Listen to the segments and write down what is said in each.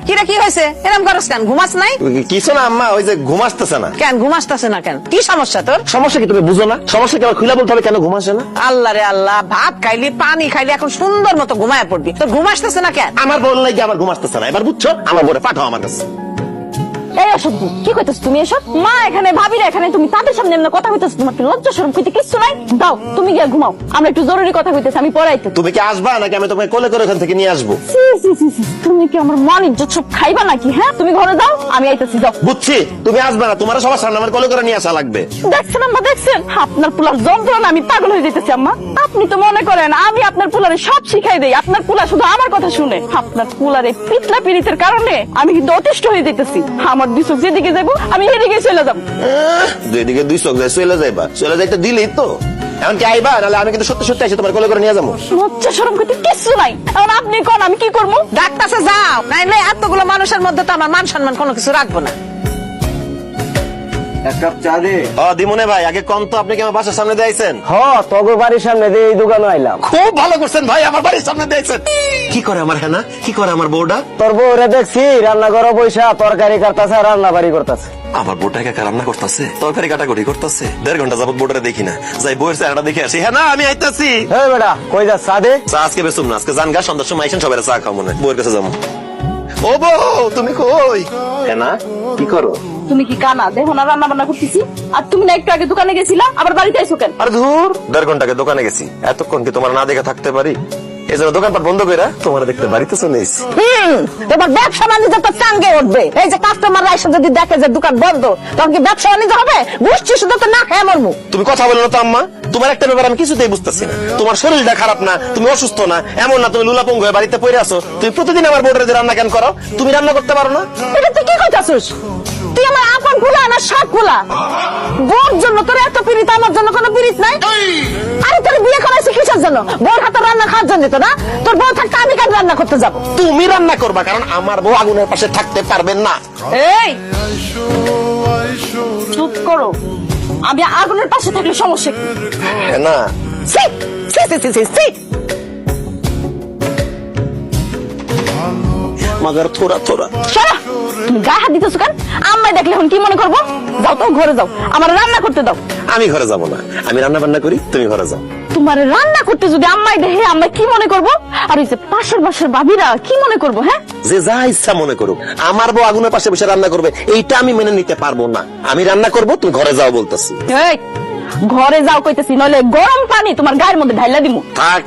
কিরে কি হয়েছে এরকম করস কেন? ঘুমাস নাই? কিছু না আম্মা, ওই যে ঘুম আসতেছে না। কেন ঘুম আসতেছে না কেন? কি সমস্যা তোর? সমস্যা কি তুমি বুঝো না? সমস্যা কি আমার খুলে বলতে হবে কেন ঘুম আসে না? আল্লাহ রে আল্লাহ, ভাত খাইলি পানি খাইলি এখন সুন্দর মতো ঘুমায় পড়বি, তোর ঘুম আসতেছে না কেন? আমার বল নাই আমার ঘুম আসতেছে না, এবার বুঝছো? আমার বলে পাঠাও আমার কাছে। এই অসভ্য, কি কইতেছ তুমি এসব? মা এখানে, ভাবিরা এখানে, তুমি তাদের সামনে এমন কথা কইতেছ? তোমার কি লজ্জা শরম কইতে কিচ্ছু নাই? দাও তুমি গিয়ে ঘুমাও, আমরা একটু জরুরি কথা কইতেছি, আমি পড়াইতে। তুমি কি আসবা নাকি আমি তোমাকে কোলে করে ওখান থেকে নিয়ে আসবো? সি সি সি সি, তুমি কি আমার মান ইজ্জত সব খাইবা নাকি? হ্যাঁ, তুমি ঘরে যাও, আমি আইতেছি, যাও। বুঝছি তুমি আসবে না, তোমার সবার সামনে আমার কোলে করে নিয়ে আসা লাগবে। দেখছেন আম্মা, দেখছেন আপনার পুলার যন্ত্রণা, আমি পাগল হয়ে যেতেছি আম্মা। আপনি তো মনে করেন আমি আপনার পুলারে সব শিখাই দেই, আপনার পুলা শুধু আমার কথা শুনে। আপনার পুলারে পিতলা পিড়িতের কারণে আমি কিন্তু অতিষ্ঠ হয়ে যেতেছি। আমার দুই চোখ যেদিকে যাবো আমি এদিকে চলে যাবো। দুই দিকে দুই চোখ যায়, চলে যাইবা, চলে যাইতে দিলেই তো। এখন কি আইবা? নাহলে আমি কিন্তু সত্যি সত্যি এসে তোমার কোলে করে নিয়ে যাবো। লজ্জা শরম করতে কিচ্ছু নাই। এখন আপনি কোন, আমি কি করবো? ডাক্তারছে যাও, নাইলে এতগুলো মানুষের মধ্যে তো আমার মান সম্মান কোনো কিছু রাখবো না। এক কাপ চা দে। দিমনে ভাই, আগে কম তো আপনি কি আমার বাসার সামনে দিয়েছেন? তগর বাড়ির সামনে দিয়ে এই দোকানে আইলাম। খুব ভালো করছেন ভাই, আমার বাড়ির সামনে দিয়েছেন। কি করে আমার হেনা, কি করে আমার বউটা? তোর বউরে দেখছি রান্না ঘরে বইসা তরকারি কাটতাছে, রান্না বাড়ি করতেছে। আমার বউটাকে রান্না করতেছে, তরকারি কাটাকুটি করতেছে। 1.5 ঘন্টা যাবত বউটারে দেখি না, যাই বউয়ের চেহারাটা দেখে আসি। হ্যাঁ না, আমি আইতাছি। হ্যাঁ বেটা, কই যা? চা দে। চা আজকে বেসুম না, আজকে জান গা, সন্ধ্যার সময় আইসেন, সবাই চা খাও মনে হয়। বউয়ের কাছে যাবো। ও বউ, তুমি কই? হ্যাঁ না, কি করো? তুমি কি কানা? দেখো না রান্না বান্না করতেছি। আর তুমি না একটু আগে দোকানে গেছিলা, আবার বাড়িতে আইসো কেন? আরে ধুর, 1.5 ঘন্টা আগে দোকানে গেছি, এতক্ষণ কি তোমার না দেখে থাকতে পারি? এই জন্য দোকানপাট বন্ধ করে তোমার দেখতে বাড়িতে চলে এসেছি। তোমার ব্যবসা বাণিজ্য তো চাঙ্গে উঠবে। এই যে কাস্টমার এসে যদি দেখে যে দোকান বন্ধ, তখন কি ব্যবসা বাণিজ্য হবে? বুঝছি, শুধু তো না খেয়ে মরমু। তুমি কথা বলো না তো আম্মা, তোমার একটা ব্যাপার আমি কিছুতেই বুঝতেছি না। তোমার শরীরটা খারাপ না, তুমি অসুস্থ না, এমন না তুমি লুলাপঙ্গ হয়ে বাড়িতে পড়ে আছো। তুমি প্রতিদিন আমার বোর্ডে রান্না কেন করো? তুমি রান্না করতে পারো না? এটা তুই কি কইতাছিস? তুই আমার আপন ফুলা না সাত ফুলা? বোর জন্য তোর এত পীড়িত, আমার জন্য কোনো পীড়িত নাই? আরে তোর বিয়ে করাইছি কিসের জন্য? বোর হাতে রান্না খাওয়ার জন্য তো না? তোর বউ থাকতে আমি কেন রান্না করতে যাবো? তুমি রান্না করবা, কারণ আমার বউ আগুনের পাশে থাকতে পারবেন না। এই চুপ করো, আমি আগুনের পাশে থাকলে সমস্যা কি? হ্যাঁ না, ছি, ছি, ছি, ছি, ছি, ছি। মাগার থোড়া থোড়া। সরা, তুমি গায়ে হাত দিতেছো কেন? আম্মাই দেখলে এখন কি মনে করবো? যাও তো ঘরে যাও, আমার রান্না করতে দাও। আমি ঘরে যাব না, আমি রান্না বান্না করি, তুমি ঘরে যাও। তোমার রান্না করতে যদি আম্মাই দেখে, আম্মাই কি মনে করবো? আর ওই যে পাশের বাসার ভাবিরা কি মনে করবো? হ্যাঁ, যে যা ইচ্ছা মনে করুক, আমার বউ আগুনের পাশে বসে রান্না করবে, এইটা আমি মেনে নিতে পারবো না। আমি রান্না করব, তুমি ঘরে যাও বলতেছি। এই, ঘরে যাও কইতেছি, নইলে গরম পানি তোমার গায়ের মধ্যে ঢাইলা দিমু। থাক,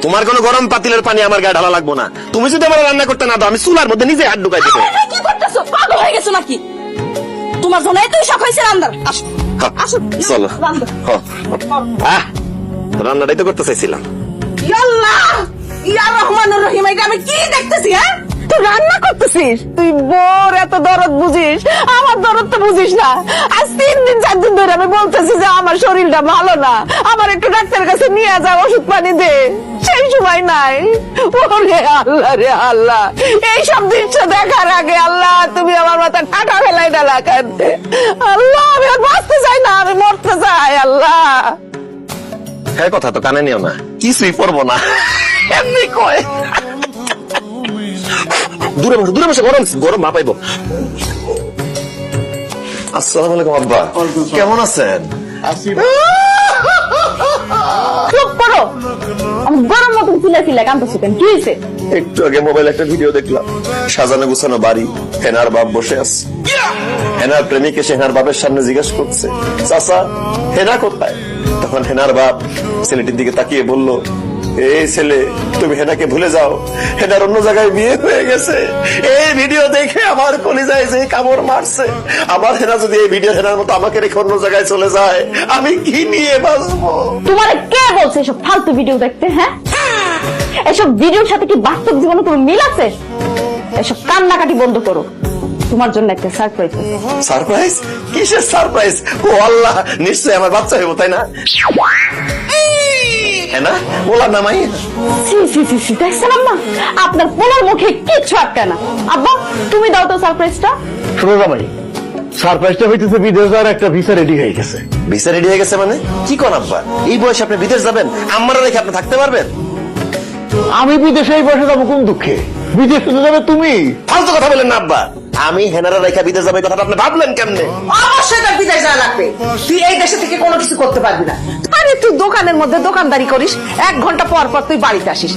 তোমার কোনো গরম পাতিলের পানি আমার গায়ে ঢালা লাগবো না। তুমি যদি আমার রান্না করতে না দাও, আমি চুলার মধ্যে নিজে হাত ঢুকাই দেবো। আরে, কি করতেছো? পাগল হয়ে গেছো নাকি? তোমার জন্য এতই শখ হয়েছে রান্নার? আসো আসো, চলো। রান্না। আহ, রান্নাটাই তো করতে চাইছিলাম। আল্লাহ, ইয়া রহমানুর রহিম, এটা আমি কি দেখতেছি? হ্যাঁ, তুই রান্না করতেছিস? তুই বোর এত দরদ বুঝিস, আমার দরদ তো বুঝিস না। আজ 3 দিন 4 দিন ধরে আমি বলতেছি যে আমার শরীরটা ভালো না, আমার একটু ডাক্তারের কাছে নিয়ে যা, ওষুধ পানি দে। সেই সময় নাই। ওরে আল্লাহ রে আল্লাহ, এইসব দৃশ্য দেখার আগে আল্লাহ তুমি আমার মাথা টাকা ফেলাই ডালা কেন? আল্লাহ, আমি আর বাঁচতে চাই না, আমি মরতে চাই। আল্লাহ, হ্যাঁ, কথা তো কানে নিও না, কিছুই পড়বো না, এমনি কয়। দূরে বসে, দূরে বসে, গরম গরম মা পাইবো। আসসালামু আলাইকুম আব্বা, কেমন আছেন? চুপ করো, আমি গরম মতন চিল্লা চিল্লা কাঁদতেছো কেন? কি হয়েছে? একটু আগে মোবাইল একটা ভিডিও দেখলাম, সাজানো গুছানো বাড়ি, হেনার বাপ বসে আছে। হেনার প্রেমিক এসে হেনার বাপের সামনে জিজ্ঞেস করছে, চাচা হেনা কোথায়? তখন হেনার বাপ ছেলেটির দিকে তাকিয়ে বলল, এই ছেলে, তুমি হেনাকে ভুলে যাও, হেনার অন্য জায়গায় বিয়ে হয়ে গেছে। এই ভিডিও দেখে আমার কলিজায় যে কামড় মারছে। আমার হেনা যদি এই ভিডিও হেনার মতো আমাকে রেখে অন্য জায়গায় চলে যায়, আমি কি নিয়ে বাঁচবো? তোমার কে বলছে এসব ফালতু ভিডিও দেখতে? হ্যাঁ, এসব ভিডিওর সাথে কি বাস্তব জীবনে কোনো মিল আছে? এসব কান্নাকাটি বন্ধ করো, তোমার জন্য একটা সারপ্রাইজ আছে। সারপ্রাইজ? কিসের সারপ্রাইজ? ও আল্লাহ, নিশ্চয়ই আমার বাচ্চা হইব, তাই না? হ্যাঁ না, বলার নামাই। সি সি সি সি, দেখছেন আম্মা, আপনার পোলার মুখে কিচ্ছু আটকে না। আব্বা, তুমি দাও তো সারপ্রাইজটা। শোনো জামাই, সারপ্রাইজটা হইতেছে বিদেশের একটা ভিসা রেডি হয়ে গেছে। ভিসা রেডি হয়ে গেছে মানে? কি কোন আব্বা, এই বয়সে আপনি বিদেশ যাবেন? আমারও রেখে আপনি থাকতে পারবেন? আমি বিদেশে এই বয়সে যাবো কোন দুঃখে? বিদেশ চলে যাবে তুমি? ফালতু কথা বলেন না আব্বা। আমি হেনারা রেখা বিদেশ যাবে কথাটা আপনি ভাবলেন কেমনে? অবশ্যই তার বিদেশ যাওয়া লাগবে। তুই এই দেশে থেকে কোনো কিছু করতে পারবি না। আরে তুই দোকানের মধ্যে দোকানদারি করিস, 1 ঘন্টা পর পর তুই বাড়িতে আসিস।